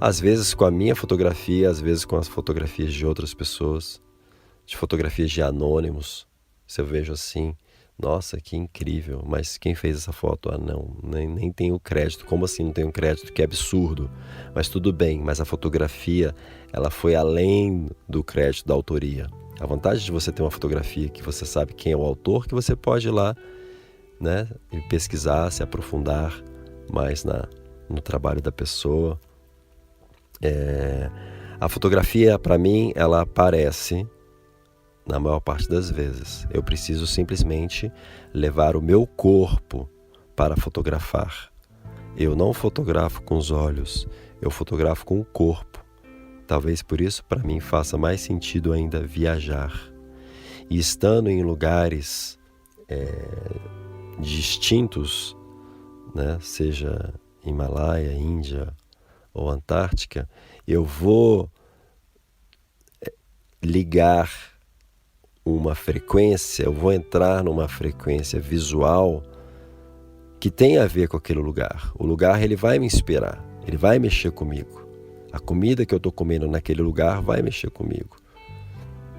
às vezes com a minha fotografia, às vezes com as fotografias de outras pessoas, de fotografias de anônimos. Se eu vejo assim, nossa, que incrível, mas quem fez essa foto? Ah, não, nem tenho crédito. Como assim não tenho crédito? Que absurdo. Mas tudo bem, mas a fotografia, ela foi além do crédito da autoria. A vantagem de você ter uma fotografia que você sabe quem é o autor, que você pode ir lá, né, e pesquisar, se aprofundar mais no trabalho da pessoa. A fotografia, para mim, ela aparece na maior parte das vezes. Eu preciso simplesmente levar o meu corpo para fotografar. Eu não fotografo com os olhos, eu fotografo com o corpo. Talvez por isso, para mim, faça mais sentido ainda viajar. E estando em lugares distintos, né, seja Himalaia, Índia ou Antártica, eu vou ligar uma frequência, eu vou entrar numa frequência visual que tem a ver com aquele lugar. O lugar, ele vai me inspirar, ele vai mexer comigo. A comida que eu estou comendo naquele lugar vai mexer comigo,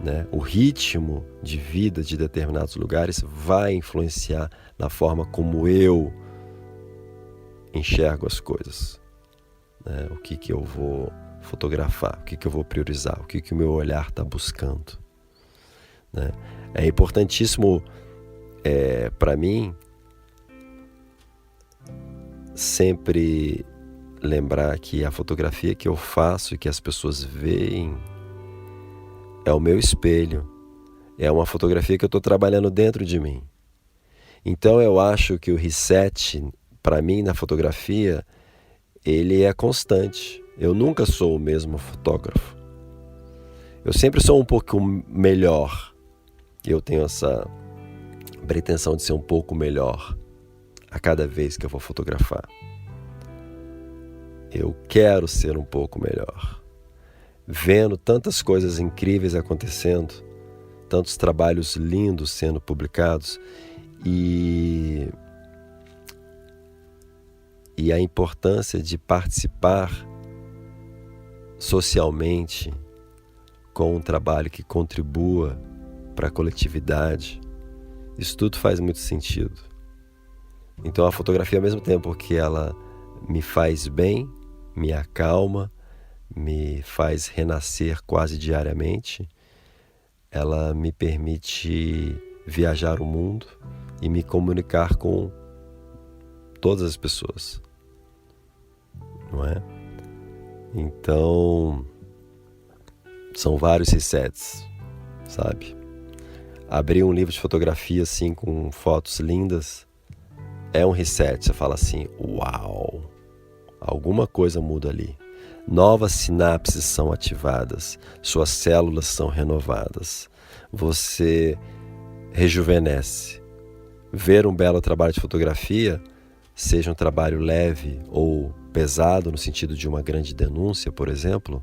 né? O ritmo de vida de determinados lugares vai influenciar na forma como eu enxergo as coisas, né? O que eu vou fotografar, o que eu vou priorizar, o que o meu olhar está buscando, né? É importantíssimo para mim sempre lembrar que a fotografia que eu faço e que as pessoas veem é o meu espelho, é uma fotografia que eu estou trabalhando dentro de mim. Então eu acho que o reset, para mim, na fotografia, ele é constante. Eu nunca sou o mesmo fotógrafo. Eu sempre sou um pouco melhor. Eu tenho essa pretensão de ser um pouco melhor a cada vez que eu vou fotografar. Eu quero ser um pouco melhor. Vendo tantas coisas incríveis acontecendo, tantos trabalhos lindos sendo publicados e a importância de participar socialmente com um trabalho que contribua para a coletividade, isso tudo faz muito sentido. Então a fotografia, ao mesmo tempo que ela me faz bem, me acalma, me faz renascer quase diariamente, ela me permite viajar o mundo e me comunicar com todas as pessoas, não é? Então, são vários resets, sabe? Abrir um livro de fotografia assim com fotos lindas é um reset. Você fala assim, uau, alguma coisa muda ali. Novas sinapses são ativadas, suas células são renovadas, você rejuvenesce. Ver um belo trabalho de fotografia, seja um trabalho leve ou pesado, no sentido de uma grande denúncia, por exemplo,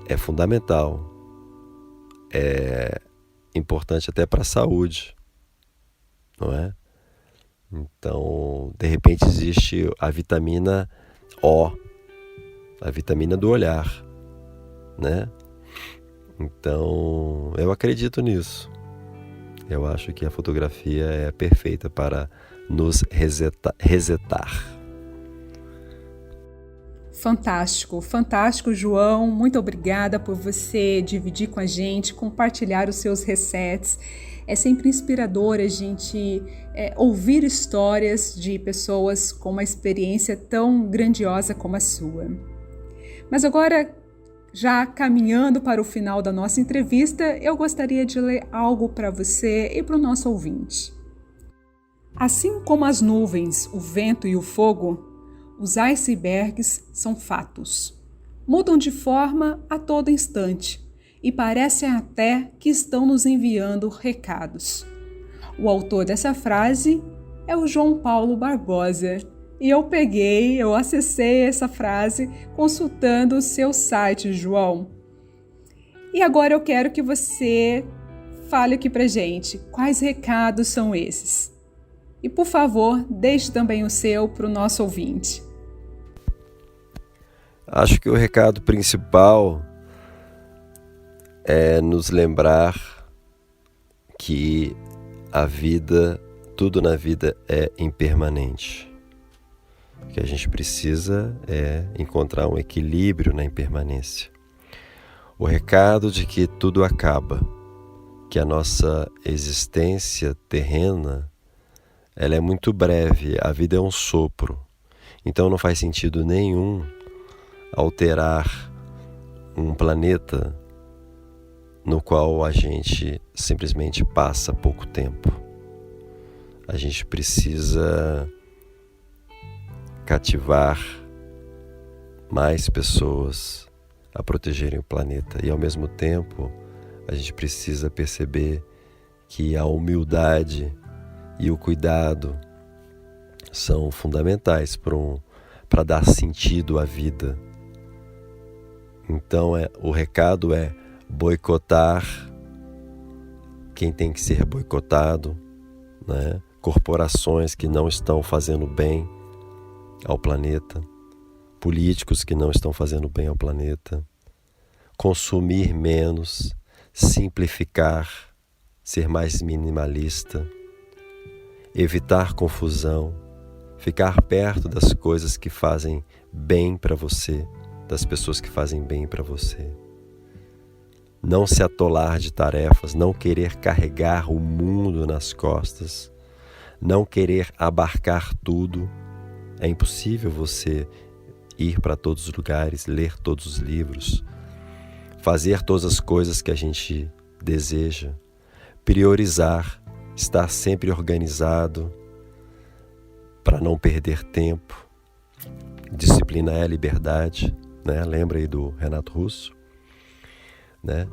é fundamental. É importante até para a saúde, não é? Então, de repente existe a vitamina O, a vitamina do olhar, né? Então, eu acredito nisso. Eu acho que a fotografia é perfeita para nos resetar. Fantástico, fantástico, João. Muito obrigada por você dividir com a gente, compartilhar os seus resets. É sempre inspirador a gente ouvir histórias de pessoas com uma experiência tão grandiosa como a sua. Mas agora, já caminhando para o final da nossa entrevista, eu gostaria de ler algo para você e para o nosso ouvinte. Assim como as nuvens, o vento e o fogo, os icebergs são fatos. Mudam de forma a todo instante e parecem até que estão nos enviando recados. O autor dessa frase é o João Paulo Barbosa. E eu acessei essa frase consultando o seu site, João. E agora eu quero que você fale aqui pra gente quais recados são esses. E por favor, deixe também o seu para o nosso ouvinte. Acho que o recado principal é nos lembrar que a vida, tudo na vida é impermanente. O que a gente precisa é encontrar um equilíbrio na impermanência. O recado de que tudo acaba, que a nossa existência terrena, ela é muito breve, a vida é um sopro. Então não faz sentido nenhum alterar um planeta no qual a gente simplesmente passa pouco tempo. A gente precisa cativar mais pessoas a protegerem o planeta e, ao mesmo tempo, a gente precisa perceber que a humildade e o cuidado são fundamentais para dar sentido à vida. Então, o recado é boicotar quem tem que ser boicotado, né? Corporações que não estão fazendo bem ao planeta, políticos que não estão fazendo bem ao planeta, consumir menos, simplificar, ser mais minimalista, evitar confusão, ficar perto das coisas que fazem bem para você, das pessoas que fazem bem para você. Não se atolar de tarefas, não querer carregar o mundo nas costas, não querer abarcar tudo. É impossível você ir para todos os lugares, ler todos os livros, fazer todas as coisas que a gente deseja, priorizar, estar sempre organizado para não perder tempo. Disciplina é liberdade, né? Lembra aí do Renato Russo, né?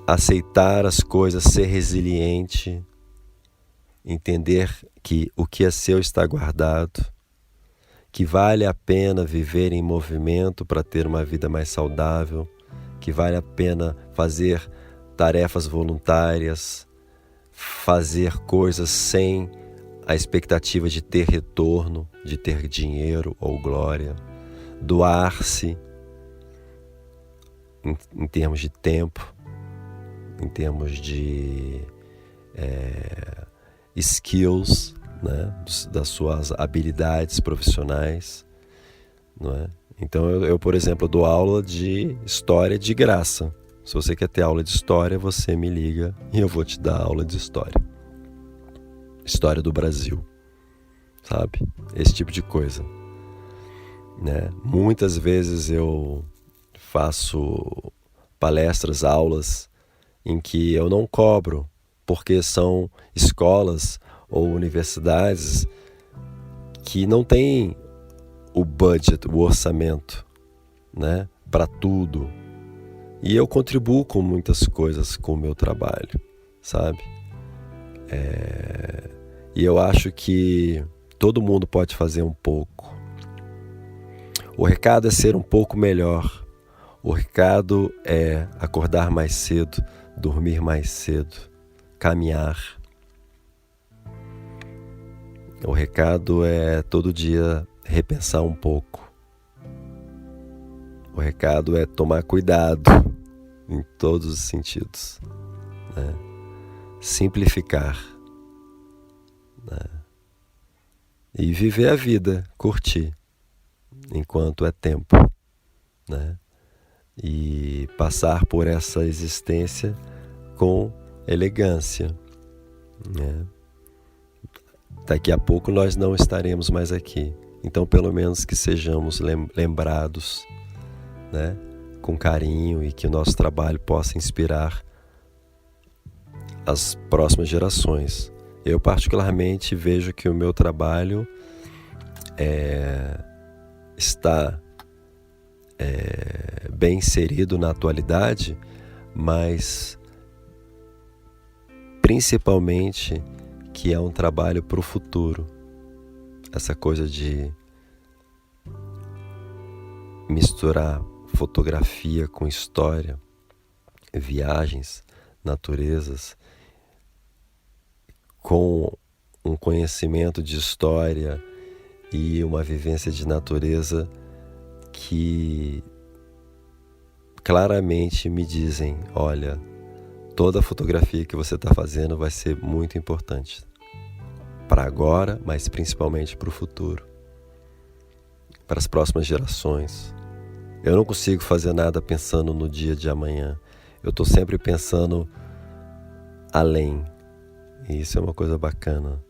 Aceitar as coisas, ser resiliente, entender que o que é seu está guardado, que vale a pena viver em movimento para ter uma vida mais saudável, que vale a pena fazer tarefas voluntárias, fazer coisas sem a expectativa de ter retorno, de ter dinheiro ou glória, doar-se em termos de tempo, em termos de skills, né, das suas habilidades profissionais, não é? Então eu, por exemplo, dou aula de história de graça. Se você quer ter aula de história, você me liga e eu vou te dar aula de história. História do Brasil, sabe? Esse tipo de coisa, né? Muitas vezes eu faço palestras, aulas em que eu não cobro, porque são escolas ou universidades que não têm o budget, o orçamento, né, para tudo. E eu contribuo com muitas coisas com o meu trabalho, sabe? E eu acho que todo mundo pode fazer um pouco. O recado é ser um pouco melhor. O recado é acordar mais cedo, dormir mais cedo, caminhar. O recado é todo dia repensar um pouco. O recado é tomar cuidado em todos os sentidos, né? Simplificar, né? E viver a vida, curtir enquanto é tempo, né? E passar por essa existência com elegância, né? Daqui a pouco nós não estaremos mais aqui, então pelo menos que sejamos lembrados, né, com carinho, e que o nosso trabalho possa inspirar as próximas gerações. Eu particularmente vejo que o meu trabalho está bem inserido na atualidade, mas principalmente que é um trabalho para o futuro. Essa coisa de misturar fotografia com história, viagens, naturezas, com um conhecimento de história e uma vivência de natureza que claramente me dizem, olha, toda a fotografia que você está fazendo vai ser muito importante para agora, mas principalmente para o futuro, para as próximas gerações. Eu não consigo fazer nada pensando no dia de amanhã. Eu estou sempre pensando além. E isso é uma coisa bacana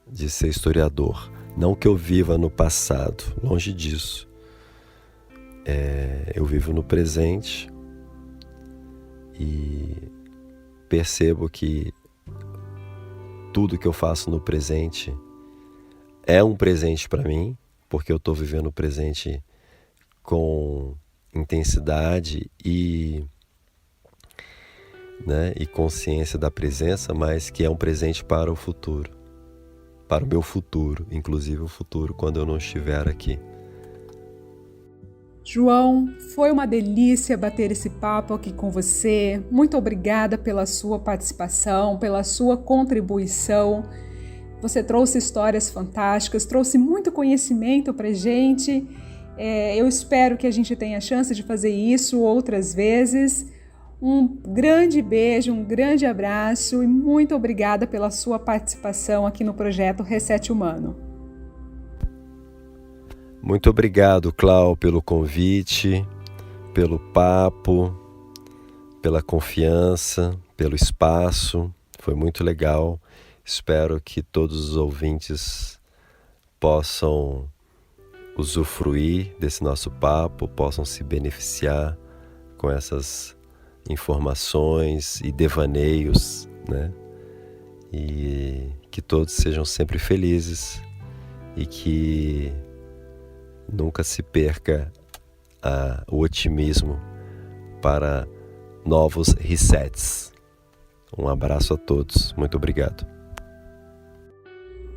de ser historiador. Não que eu viva no passado, longe disso. Eu vivo no presente e percebo que tudo que eu faço no presente é um presente para mim, porque eu estou vivendo o presente com intensidade e consciência da presença, mas que é um presente para o futuro, para o meu futuro, inclusive o futuro quando eu não estiver aqui. João, foi uma delícia bater esse papo aqui com você. Muito obrigada pela sua participação, pela sua contribuição. Você trouxe histórias fantásticas, trouxe muito conhecimento para a gente. Eu espero que a gente tenha a chance de fazer isso outras vezes. Um grande beijo, um grande abraço e muito obrigada pela sua participação aqui no projeto Reset Humano. Muito obrigado, Clau, pelo convite, pelo papo, pela confiança, pelo espaço. Foi muito legal. Espero que todos os ouvintes possam usufruir desse nosso papo, possam se beneficiar com essas informações e devaneios, E que todos sejam sempre felizes e que nunca se perca o otimismo para novos resets. Um abraço a todos. Muito obrigado.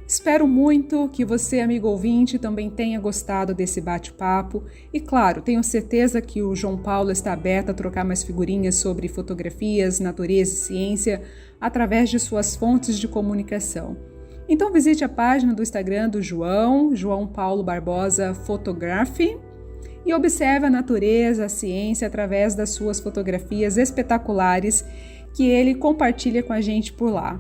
Espero muito que você, amigo ouvinte, também tenha gostado desse bate-papo. E claro, tenho certeza que o João Paulo está aberto a trocar mais figurinhas sobre fotografias, natureza e ciência através de suas fontes de comunicação. Então visite a página do Instagram do João Paulo Barbosa Photography, e observe a natureza, a ciência através das suas fotografias espetaculares que ele compartilha com a gente por lá.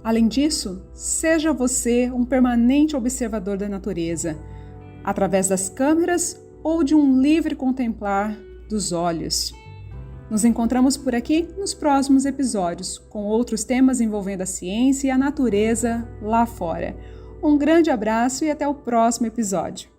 Além disso, seja você um permanente observador da natureza, através das câmeras ou de um livre contemplar dos olhos. Nos encontramos por aqui nos próximos episódios, com outros temas envolvendo a ciência e a natureza lá fora. Um grande abraço e até o próximo episódio.